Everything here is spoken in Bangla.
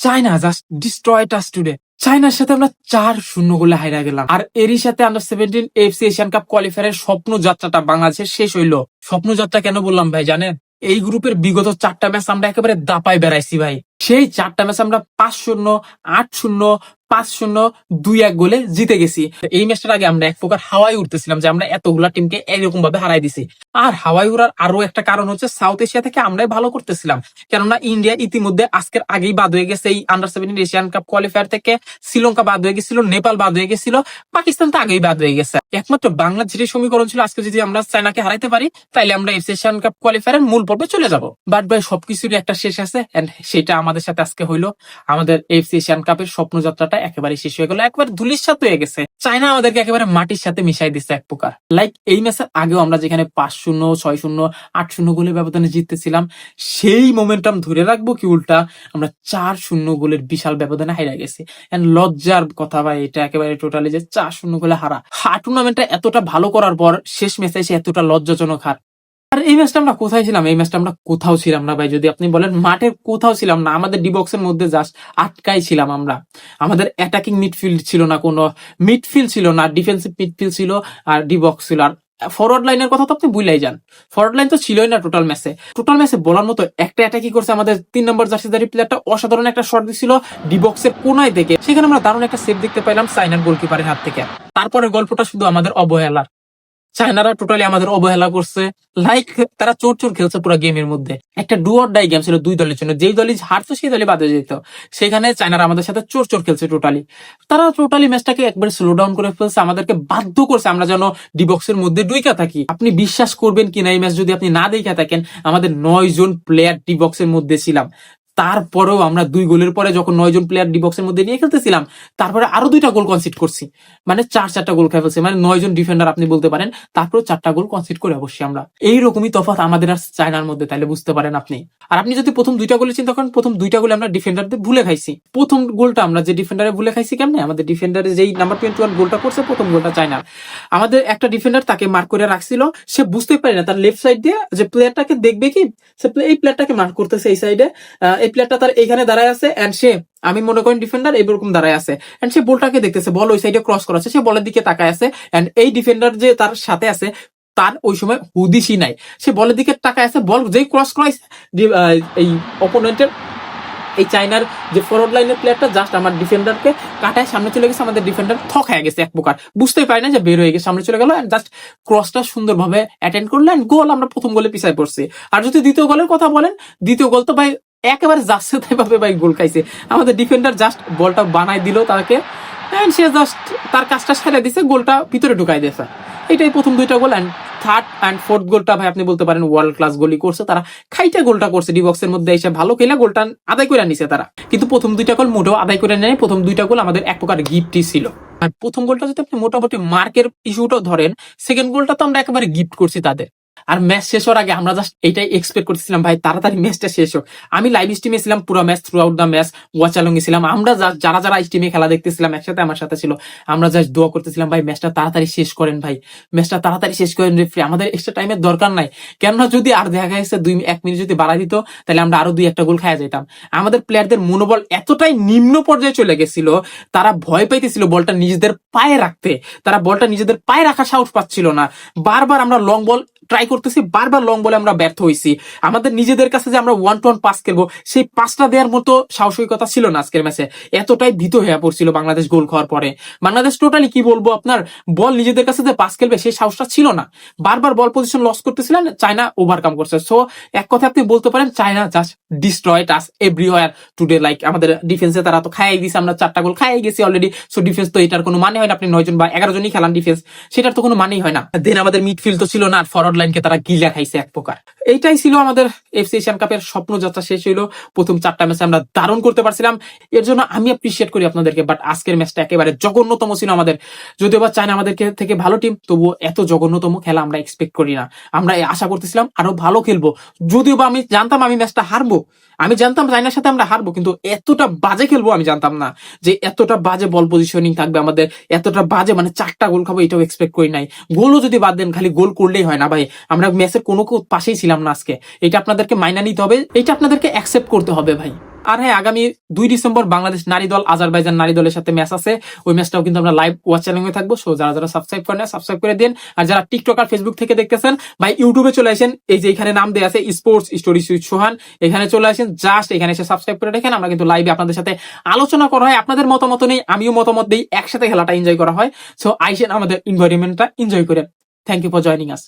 চায়না জাস্ট ডিস্ট্রয়েড আস টুডে। চায়নার সাথে আমরা 4-0 গোলে হাইরা গেলাম। আর এরই সাথে আন্ডার 17 এফসি এশিয়ান কাপ কোয়ালিফায়ারের স্বপ্ন যাত্রাটা বাংলাদেশের শেষ হইলো। স্বপ্ন যাত্রা কেন বললাম ভাই জানেন? এই গ্রুপের বিগত 4টা ম্যাচ আমরা একেবারে দাপায় বেড়াইছি ভাই। সেই 4টা ম্যাচ আমরা 5-0, 8-0, 5-0, 2-1 গোলে জিতে গেছি। এই ম্যাচটার আগে আমরা এক প্রকার হাওয়ায় উঠতেছিলাম যে আমরা এতগুলা টিমকে এরকম ভাবে হারাই দিছি। আর হাওয়ায় উড়ার আরো একটা কারণ হচ্ছে সাউথ এশিয়া থেকে আমরাই ভালো করতেছিলাম। কেননা ইন্ডিয়া ইতিমধ্যে আজকের আগেই বাদ হয়ে গেছে এই আন্ডার 17 এশিয়ান কাপ কোয়ালিফায়ার থেকে। শ্রীলঙ্কা বাদ হয়ে গেছিল, নেপাল বাদ হয়ে গেছিল, পাকিস্তান তো আগেই বাদ হয়ে গেছে। একমাত্র বাংলার যেটি সমীকরণ ছিল আজকে যদি আমরা চায়নাকে হারাইতে পারি তাইলে আমরা এশিয়ান কাপ কোয়ালিফায়ারের মূল পর্বে চলে যাব। বাট ভাই সবকিছুরই একটা শেষ আছে, এন্ড সেটা আমাদের সাথে আজকে হইলো। আমাদের এশিয়ান কাপের স্বপ্নযাত্রাটা একেবারে শেষ হয়ে গেল, একবার ধুলির সাথে হয়ে গেছে। চায়না আমাদেরকে একেবারে মাটির সাথে মিশাই দিচ্ছে এক প্রকার। লাইক এই ম্যাচের আগেও আমরা যেখানে 5-0, 6-0, 8-0 গোলের ব্যবধানে জিততেছিলাম, সেই মোমেন্টাম ধরে রাখবো কি উল্টা আমরা 4-0 গোলের বিশাল ব্যবধানে হারা গেছি। এন্ড লজ্জার কথা ভাই এটা একেবারে টোটালি যে 4-0 গোলে হারা। টুর্নামেন্টটা এতটা ভালো করার পর শেষ ম্যাচে এসে এতটা লজ্জাজনক হার। আর এই ম্যাচটা আমরা কোথায় ছিলাম? এই ম্যাচটা আমরা কোথাও ছিলাম না ভাই। যদি আপনি বলেন মাঠের কোথাও ছিলাম না, আমাদের ডি বক্সের মধ্যে জাস্ট আটকাই ছিলাম আমরা। আমাদের অ্যাটাকিং মিডফিল্ড ছিল না, কোনো মিডফিল্ড ছিল না, ডিফেন্সিভ মিডফিল্ড ছিল আর ডি বক্স ছিল। আর ফরওয়ার্ড লাইনের কথা তো আপনি ভুলেই যান, ফরওয়ার্ড লাইন তো ছিলই না টোটাল ম্যাচে বলার মতো। একটা অ্যাটাকই করছে আমাদের 3 নম্বর জার্সিধারী প্লেয়ারটা, অসাধারণ একটা শট দিছিল ডি বক্সের কোনায় থেকে, সেখানে আমরা দারুণ একটা সেভ দেখতে পাইলাম চায়নার গোলকিপারের হাত থেকে। তারপরে গল্পটা শুধু আমাদের অবহেলার। চায়নারা টোটালি আমাদের অবহেলা করছে। লাইক তারা চোর চোর খেলছে পুরো গেমের মধ্যে। একটা ডু অর ডাই গেম ছিল দুই দলের জন্য, যেই দলই হারতো সেই দলই বাদে যেত। সেখানে চায়নারা আমাদের সাথে চোর চোর খেলছে টোটালি। তারা টোটালি ম্যাচটাকে একবার স্লো ডাউন করে ফেলছে, আমাদেরকে বাধ্য করছে আমরা যেন ডিবক্সের মধ্যে ডুইকা থাকি। আপনি বিশ্বাস করবেন কিনা এই ম্যাচ যদি আপনি না দেখা থাকেন, আমাদের 9 জন প্লেয়ার ডিবক্সের মধ্যে ছিলাম। তারপরেও আমরা 2 গোলের পরে যখন 9 জন প্লেয়ার ডি বক্সের মধ্যে নিয়ে খেলতেছিলাম, তারপরে আরো 2টা গোল কনসিড করছি। মানে 4-4টা গোল খাই ফেলছে, মানে 9 জন ডিফেন্ডার আপনি বলতে পারেন, তারপরে 4টা গোল কনসিড করে অবশ্যই আমরা। এইরকমই তফাৎ আমাদের আর চায়নার মধ্যে, তাইলে বুঝতে পারেন আপনি। আর আপনি যদি প্রথম 2টা গোলে চিন্তা করেন, প্রথম 2টা গোলে আমরা ডিফেন্ডারদের ভুলে খাইছি। প্রথম গোলটা আমরা যে ডিফেন্ডারে ভুলে খাইছি কেমনে, আমাদের ডিফেন্ডারে যেই নাম্বার 21 গোলটা করছে, প্রথম গোলটা চায়নার। আমাদের একটা ডিফেন্ডার তাকে মার্ক করে রাখছিল, সে বুঝতে পারে না তার লেফট সাইড দিয়ে যে প্লেয়ারটাকে দেখবে কি, সে এই প্লেয়ারটাকে মার্ক করতেছে এই সাইডে, এই প্লেয়ারটা তার এইখানে দাঁড়ায় আছে, এন্ড সে, আমি মনে করেন ডিফেন্ডার এইরকম দাঁড়ায় আছে, এন্ড সে বলটাকে দেখতেছে, বল ওই সাইডে ক্রস করা আছে, সে বলের দিকে তাকায় আছে, এন্ড এই ডিফেন্ডার যে তার সাথে আছে তার ওই সময় হুদিসই নাই, সে বলের দিকে তাকায় আছে, বল যেই ক্রস করাইছে এই অপোনেন্টের এই চায়নার যে ফরওয়ার্ড লাইনের প্লেয়ারটা জাস্ট আমার ডিফেন্ডারকে কাটায় সামনে চলে গেছে। আমাদের ডিফেন্ডার থক হয়ে গেছে এক প্রকার, বুঝতেই পারি না যে বের হয়ে গেছে, সামনে চলে গেল, এন্ড জাস্ট ক্রসটা সুন্দরভাবে অ্যাটেন্ড করলো, এন্ড গোল। আমরা প্রথম গোলে পিছায় পড়ছি। আর যদি দ্বিতীয় গোলের কথা বলেন, দ্বিতীয় গোল তো ভাই একেবারে যাচ্ছে তাই ভাবে ভাই গোল খাইছে। আমাদের ডিফেন্ডার জাস্ট বলটা বানাই দিল তাকে, এন্ড সে জাস্ট তার কাজটা সেরে দিছে, গোলটা ভিতরে ঢুকাই দিয়েছে। এটাই প্রথম 2টা গোল। এন্ড থার্ড এন্ড ফোর্থ গোলটা ভাই আপনি বলতে পারেন ওয়ার্ল্ড ক্লাস গোলই করছে তারা। খাইটা গোলটা করছে ডি বক্সের মধ্যে এসে, ভালো খেলে গোলটা আদায় করে নিছে তারা। কিন্তু প্রথম 2টা গোল মোটেও আদায় করে নেয়। প্রথম 2টা গোল আমাদের এক প্রকার গিফটই ছিল। আর প্রথম গোলটা যদি আপনি মোটামুটি মার্কের ইস্যুটাও ধরেন, সেকেন্ড গোলটা তো আমরা একেবারে গিফট করছি তাদের। আর ম্যাচ শেষ হওয়ার আগে আমরা জাস্ট এটাই এক্সপেক্ট করতেছিলাম ভাই তাড়াতাড়ি ম্যাচটা শেষ হোক। আমি লাইভ স্ট্রিমে ছিলাম পুরো match, through out the match watch along ছিলাম। আমরা যারা যারা স্ট্রিমে খেলা দেখতেছিলাম একসাথে আমার সাথে ছিল, আমরা জাস্ট দোয়া করতেছিলাম ভাই ম্যাচটা তাড়াতাড়ি শেষ করেন, ভাই ম্যাচটা তাড়াতাড়ি শেষ করেন রেফারি, আমাদের এক্সট্রা টাইমের দরকার নাই। কেননা যদি আর দেখা গেছে 1 মিনিট যদি বাড়াই দিত, তাহলে আমরা আরো 2-1টা গোল খাইয়া যেতাম। আমাদের প্লেয়ারদের মনোবল এতটাই নিম্ন পর্যায়ে চলে গেছিল, তারা ভয় পাইতেছিল বলটা নিজেদের পায়ে রাখতে, তারা বলটা নিজেদের পায়ে রাখার সাহস পাচ্ছিল না। বারবার আমরা লং বল ট্রাই করতেছি, বারবার লং বলে আমরা ব্যর্থ হয়েছি। আমাদের নিজেদের কাছে যে আমরা 1-to-1 পাস খেলবো, সেই পাসটা দেওয়ার মতো সাহসিকতা ছিল না আজকের ম্যাচে। এতটাই ভীত হয়ে পড়ছিল বাংলাদেশ গোল খাওয়ার পরে। বাংলাদেশ টোটালি কি বলবো আপনার, বল নিজেদের কাছে যে পাস খেলবে সেই সাহসটা ছিল না। বারবার বল পজিশন লস করতেছিলেন, চায়না ওভারকাম করছে। সো এক কথা আপনি বলতে পারেন চায়না জাস্ট ডিস্ট্রয়েড আস এভরিওয়্যার টুডে। লাইক আমাদের ডিফেন্সে তারা তো খাইয়ে দিয়েছে, আমরা 4টা গোল খাইয়ে গেছি অলরেডি। সো ডিফেন্স তো এটার কোনো মানে হয় না, আপনি 9 জন বা 11 জনই খেলান ডিফেন্স, সেটার তো কোনো মানেই হয় না। দেন আমাদের মিডফিল্ড তো ছিল না, আর ফরওয়ার্ড লাইনকে তারা গিলা খাইছে এক প্রকার। এইটাই ছিল আমাদের এফসি এশিয়ান কাপের স্বপ্নযাত্রা শেষ হইলো। প্রথম 4টা ম্যাচে আমরা দারুণ করতে পারছিলাম, এর জন্য আমি অ্যাপ্রিশিয়েট করি আপনাদেরকে। বাট আজকের ম্যাচটা একেবারে জঘন্যতম ছিল আমাদের। যদিও বা চায়না আমাদের থেকে ভালো টিম, তবুও এত জঘন্যতম খেলা আমরা এক্সপেক্ট করি না। আমরা আশা করতেছিলাম আরো ভালো খেলবো। যদিও বা আমি জানতাম আমি ম্যাচটা হারবো, আমি জানতাম চায়নার সাথে আমরা হারবো, কিন্তু এতটা বাজে খেলবো আমি জানতাম না। যে এতটা বাজে বল পজিশনিং থাকবে আমাদের, এতটা বাজে মানে 4টা গোল খাবো, এটাও এক্সপেক্ট করি নাই। গোলও যদি বাদ দেন, খালি গোল করলেই হয় না ভাই। আমরা ম্যাচের কোনো পাশেই ছিলাম না আজকে। এটা আপনাদেরকে মাইনা নিতে হবে, এটা আপনাদেরকে অ্যাকসেপ্ট করতে হবে ভাই। আর হ্যাঁ, আগামী 2 ডিসেম্বর বাংলাদেশ নারী দল আজারবাইজান নারী দলের সাথে ম্যাচ আছে। ওই ম্যাচটাও কিন্তু আমরা লাইভ ওয়াচ চ্যানেলে থাকবো। সো যারা যারা সাবস্ক্রাইব করেন সাবস্ক্রাইব করে দিন। আর যারা টিকটক আর ফেসবুক থেকে দেখতেছেন ভাই, ইউটিউবে চলে আসেন, এই যে এখানে নাম দেওয়া আছে স্পোর্টস স্টোরিজ উইথ সোহান, এখানে চলে আসেন, জাস্ট এখানে এসে সাবস্ক্রাইব করে দেখেন। আমরা কিন্তু লাইভে আপনাদের সাথে আলোচনা করা হয়, আপনাদের মতামত নেই, আমিও মতামত দিই, একসাথে খেলাটা এনজয় করা হয়। সো আইসেন, আমাদের এনভায়রনমেন্টটা এনজয় করেন। Thank you for joining us.